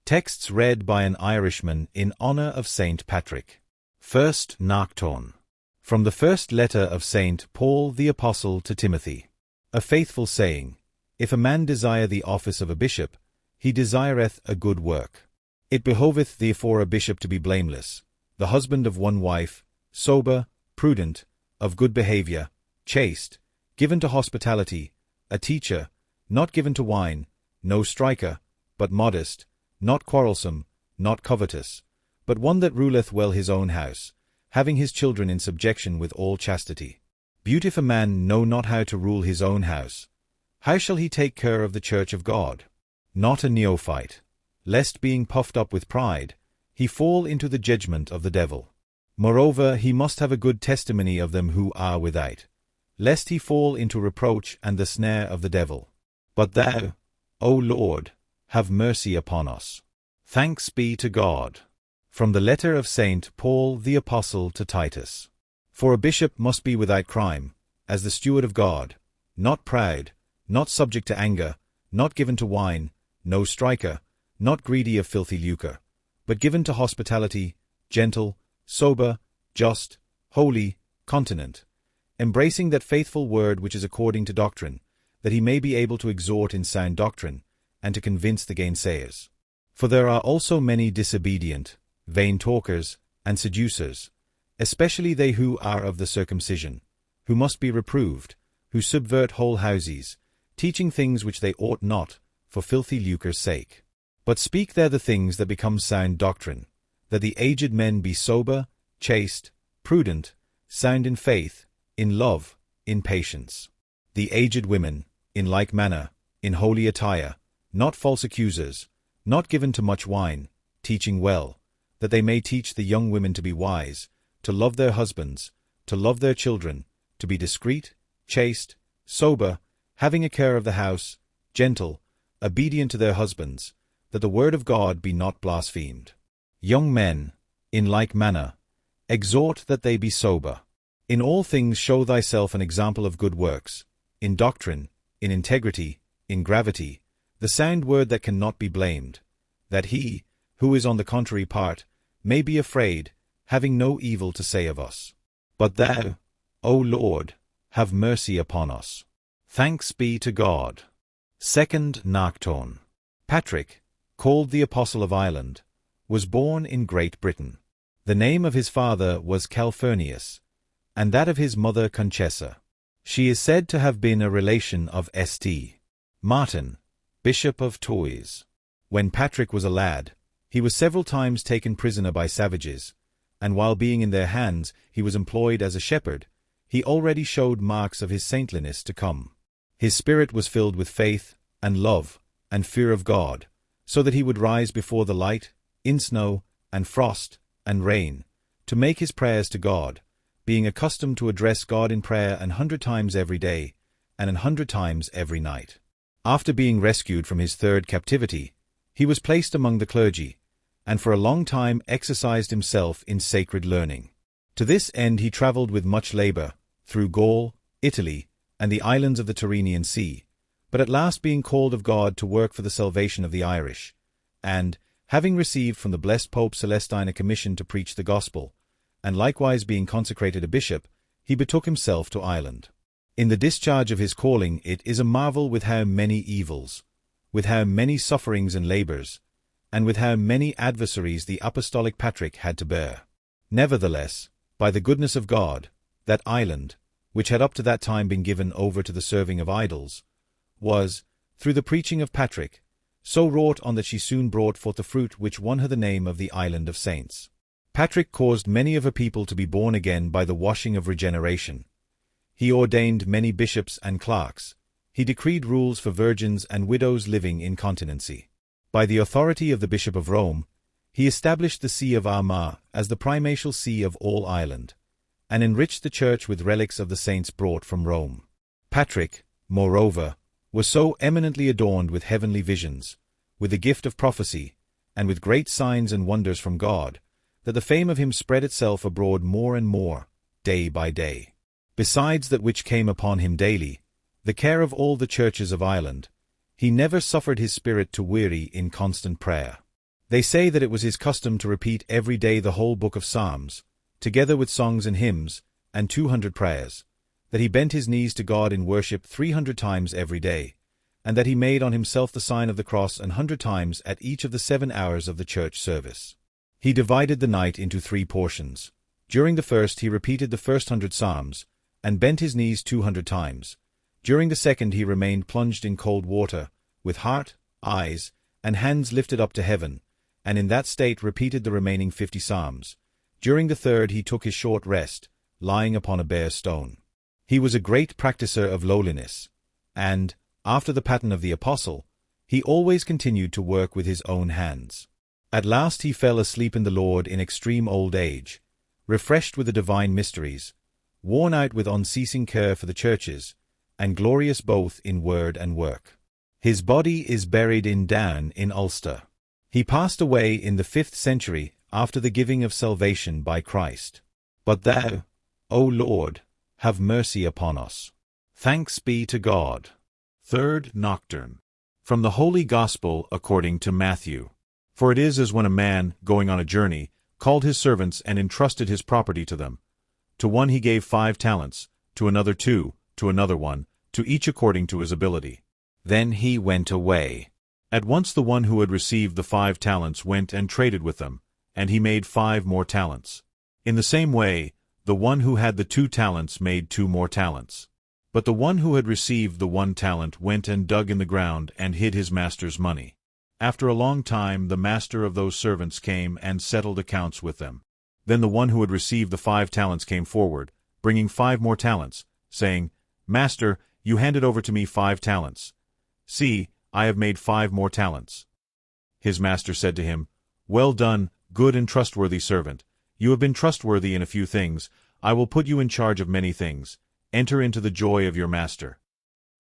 Texts read by an Irishman in honor of Saint Patrick. First Nocturne. From the first letter of Saint Paul the Apostle to Timothy. A faithful saying, if a man desire the office of a bishop, he desireth a good work. It behoveth therefore a bishop to be blameless, the husband of one wife, sober, prudent, of good behavior, chaste, given to hospitality, a teacher, not given to wine, no striker, but modest, not quarrelsome, not covetous, but one that ruleth well his own house, having his children in subjection with all chastity. But if a man know not how to rule his own house, how shall he take care of the church of God? Not a neophyte, lest being puffed up with pride, he fall into the judgment of the devil. Moreover, he must have a good testimony of them who are without, lest he fall into reproach and the snare of the devil. But thou, O Lord, have mercy upon us. Thanks be to God. From the letter of Saint Paul the Apostle to Titus. For a bishop must be without crime, as the steward of God, not proud, not subject to anger, not given to wine, no striker, not greedy of filthy lucre, but given to hospitality, gentle, sober, just, holy, continent, embracing that faithful word which is according to doctrine, that he may be able to exhort in sound doctrine, and to convince the gainsayers. For there are also many disobedient, vain talkers, and seducers, especially they who are of the circumcision, who must be reproved, who subvert whole houses, teaching things which they ought not, for filthy lucre's sake. But speak there the things that become sound doctrine, that the aged men be sober, chaste, prudent, sound in faith, in love, in patience. The aged women, in like manner, in holy attire, not false accusers, not given to much wine, teaching well, that they may teach the young women to be wise, to love their husbands, to love their children, to be discreet, chaste, sober, having a care of the house, gentle, obedient to their husbands, that the word of God be not blasphemed. Young men, in like manner, exhort that they be sober. In all things show thyself an example of good works, in doctrine, in integrity, in gravity, the sound word that cannot be blamed, that he, who is on the contrary part, may be afraid, having no evil to say of us. But thou, O Lord, have mercy upon us. Thanks be to God. Second Nocturne. Patrick, called the Apostle of Ireland, was born in Great Britain. The name of his father was Calphurnius, and that of his mother Confessor. She is said to have been a relation of St. Martin, Bishop of Tours. When Patrick was a lad, he was several times taken prisoner by savages, and while being in their hands he was employed as a shepherd, he already showed marks of his saintliness to come. His spirit was filled with faith, and love, and fear of God, so that he would rise before the light, in snow, and frost, and rain, to make his prayers to God, being accustomed to address God in prayer 100 times every day, and 100 times every night. After being rescued from his third captivity, he was placed among the clergy, and for a long time exercised himself in sacred learning. To this end he travelled with much labour, through Gaul, Italy, and the islands of the Tyrrhenian Sea, but at last being called of God to work for the salvation of the Irish, and, having received from the blessed Pope Celestine a commission to preach the gospel, and likewise being consecrated a bishop, he betook himself to Ireland. In the discharge of his calling it is a marvel with how many evils, with how many sufferings and labours, and with how many adversaries the apostolic Patrick had to bear. Nevertheless, by the goodness of God, that island, which had up to that time been given over to the serving of idols, was, through the preaching of Patrick, so wrought on that she soon brought forth the fruit which won her the name of the Island of Saints. Patrick caused many of her people to be born again by the washing of regeneration. He ordained many bishops and clerks. He decreed rules for virgins and widows living in continency. By the authority of the Bishop of Rome, he established the See of Armagh as the primatial see of all Ireland, and enriched the church with relics of the saints brought from Rome. Patrick, moreover, was so eminently adorned with heavenly visions, with the gift of prophecy, and with great signs and wonders from God, that the fame of him spread itself abroad more and more, day by day. Besides that which came upon him daily, the care of all the churches of Ireland, he never suffered his spirit to weary in constant prayer. They say that it was his custom to repeat every day the whole book of Psalms, together with songs and hymns, and 200 prayers, that he bent his knees to God in worship 300 times every day, and that he made on himself the sign of the cross 100 times at each of the 7 hours of the church service. He divided the night into 3 portions. During the first he repeated the first 100 psalms, and bent his knees 200 times. During the second he remained plunged in cold water, with heart, eyes, and hands lifted up to heaven, and in that state repeated the remaining 50 psalms. During the third he took his short rest, lying upon a bare stone. He was a great practicer of lowliness, and, after the pattern of the apostle, he always continued to work with his own hands. At last he fell asleep in the Lord in extreme old age, refreshed with the divine mysteries, worn out with unceasing care for the churches, and glorious both in word and work. His body is buried in Down in Ulster. He passed away in the 5th century after the giving of salvation by Christ. But thou, O Lord, have mercy upon us. Thanks be to God. Third Nocturne. From the Holy Gospel according to Matthew. For it is as when a man, going on a journey, called his servants and entrusted his property to them. To one he gave 5 talents, to another 2, to another 1, to each according to his ability. Then he went away. At once the one who had received the 5 talents went and traded with them, and he made 5 more talents. In the same way, the one who had the 2 talents made 2 more talents. But the one who had received the 1 talent went and dug in the ground and hid his master's money. After a long time the master of those servants came and settled accounts with them. Then the one who had received the 5 talents came forward, bringing 5 more talents, saying, Master, you handed over to me 5 talents. See, I have made 5 more talents. His master said to him, Well done, good and trustworthy servant. You have been trustworthy in a few things. I will put you in charge of many things. Enter into the joy of your master.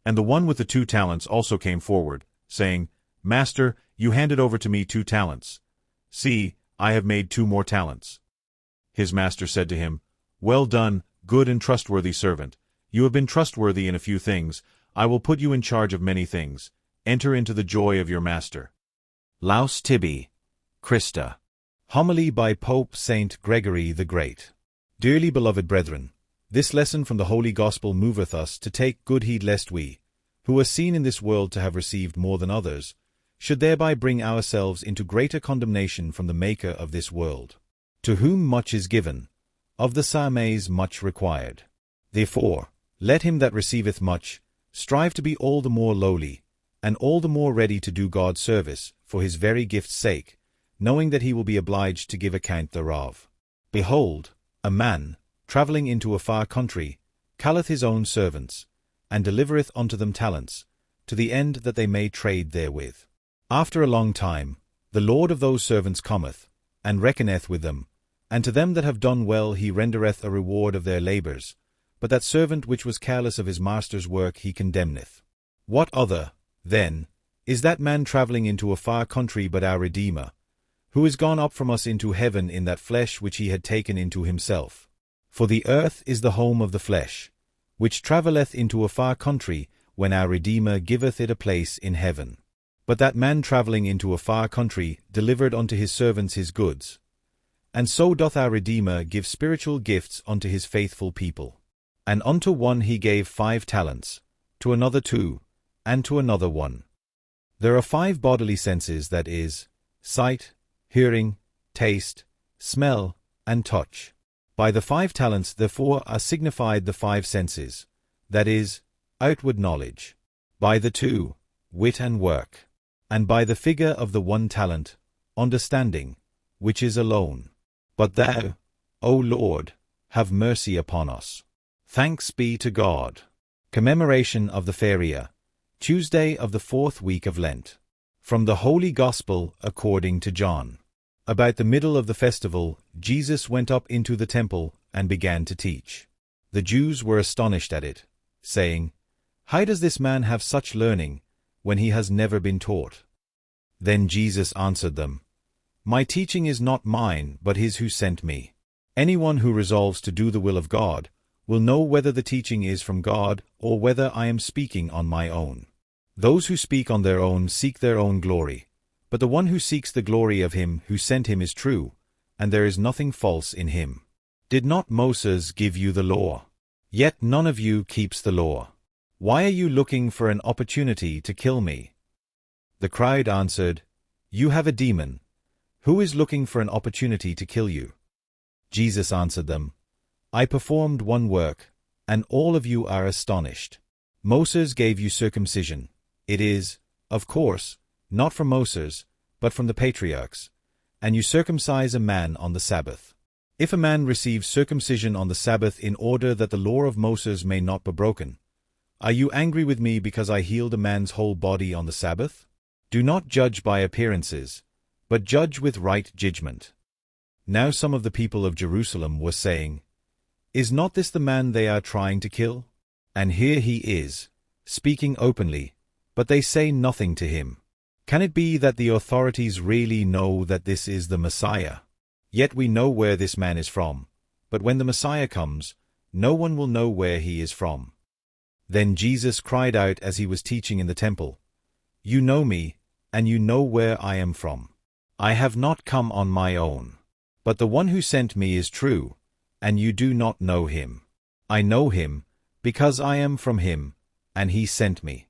And the one with the 2 talents also came forward, saying, Master, you handed over to me 2 talents. See, I have made 2 more talents. His master said to him, Well done, good and trustworthy servant. You have been trustworthy in a few things. I will put you in charge of many things. Enter into the joy of your master. Laus Tibi, Christa. Homily by Pope Saint Gregory the Great. Dearly beloved brethren, this lesson from the Holy Gospel moveth us to take good heed lest we, who are seen in this world to have received more than others, should thereby bring ourselves into greater condemnation from the Maker of this world. To whom much is given, of the same is much required. Therefore, let him that receiveth much strive to be all the more lowly, and all the more ready to do God service for his very gift's sake, knowing that he will be obliged to give account thereof. Behold, a man, travelling into a far country, calleth his own servants, and delivereth unto them talents, to the end that they may trade therewith. After a long time, the Lord of those servants cometh, and reckoneth with them, and to them that have done well he rendereth a reward of their labours, but that servant which was careless of his master's work he condemneth. What other, then, is that man travelling into a far country but our Redeemer, who is gone up from us into heaven in that flesh which he had taken into himself? For the earth is the home of the flesh, which travelleth into a far country, when our Redeemer giveth it a place in heaven. But that man travelling into a far country delivered unto his servants his goods. And so doth our Redeemer give spiritual gifts unto his faithful people. And unto one he gave 5 talents, to another 2, and to another 1. There are 5 bodily senses, that is, sight, hearing, taste, smell, and touch. By the 5 talents therefore are signified the 5 senses, that is, outward knowledge. By the 2, wit and work. And by the figure of the 1 talent, understanding, which is alone. But thou, O Lord, have mercy upon us. Thanks be to God. Commemoration of the Feria, Tuesday of the 4th week of Lent. From the Holy Gospel according to John. About the middle of the festival, Jesus went up into the temple and began to teach. The Jews were astonished at it, saying, How does this man have such learning, when he has never been taught? Then Jesus answered them, My teaching is not mine, but his who sent me. Anyone who resolves to do the will of God will know whether the teaching is from God or whether I am speaking on my own. Those who speak on their own seek their own glory, But the one who seeks the glory of him who sent him is true, and there is nothing false in him. Did not Moses give you the law? Yet none of you keeps the law. Why are you looking for an opportunity to kill me?" The crowd answered, "You have a demon. Who is looking for an opportunity to kill you?" Jesus answered them, "I performed one work, and all of you are astonished. Moses gave you circumcision. It is, of course, not from Moses, but from the patriarchs, and you circumcise a man on the Sabbath. If a man receives circumcision on the Sabbath in order that the law of Moses may not be broken, are you angry with me because I healed a man's whole body on the Sabbath? Do not judge by appearances, but judge with right judgment." Now some of the people of Jerusalem were saying, "Is not this the man they are trying to kill? And here he is, speaking openly, but they say nothing to him. Can it be that the authorities really know that this is the Messiah? Yet we know where this man is from, but when the Messiah comes, no one will know where he is from." Then Jesus cried out as he was teaching in the temple, "You know me, and you know where I am from. I have not come on my own, but the one who sent me is true, and you do not know him. I know him, because I am from him, and he sent me."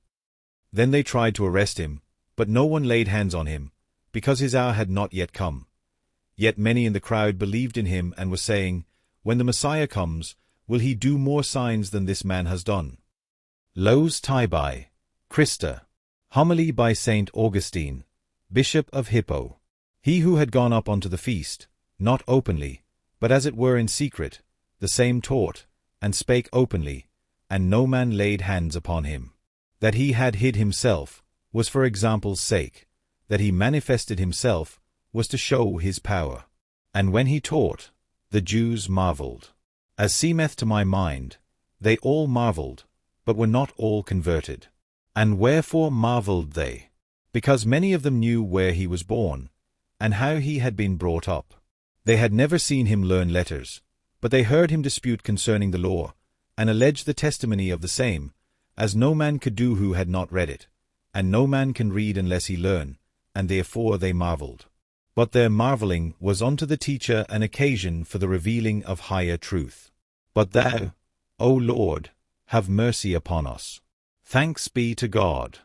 Then they tried to arrest him, but no one laid hands on him, because his hour had not yet come. Yet many in the crowd believed in him and were saying, "When the Messiah comes, will he do more signs than this man has done?" Los Tibi, Christa. Homily by Saint Augustine, Bishop of Hippo. He who had gone up unto the feast, not openly, but as it were in secret, the same taught, and spake openly, and no man laid hands upon him. That he had hid himself was for example's sake, that he manifested himself was to show his power. And when he taught, the Jews marveled. As seemeth to my mind, they all marveled, but were not all converted. And wherefore marveled they? Because many of them knew where he was born, and how he had been brought up. They had never seen him learn letters, but they heard him dispute concerning the law, and allege the testimony of the same, as no man could do who had not read it, and no man can read unless he learn, and therefore they marveled. But their marveling was unto the teacher an occasion for the revealing of higher truth. But thou, O Lord, have mercy upon us. Thanks be to God.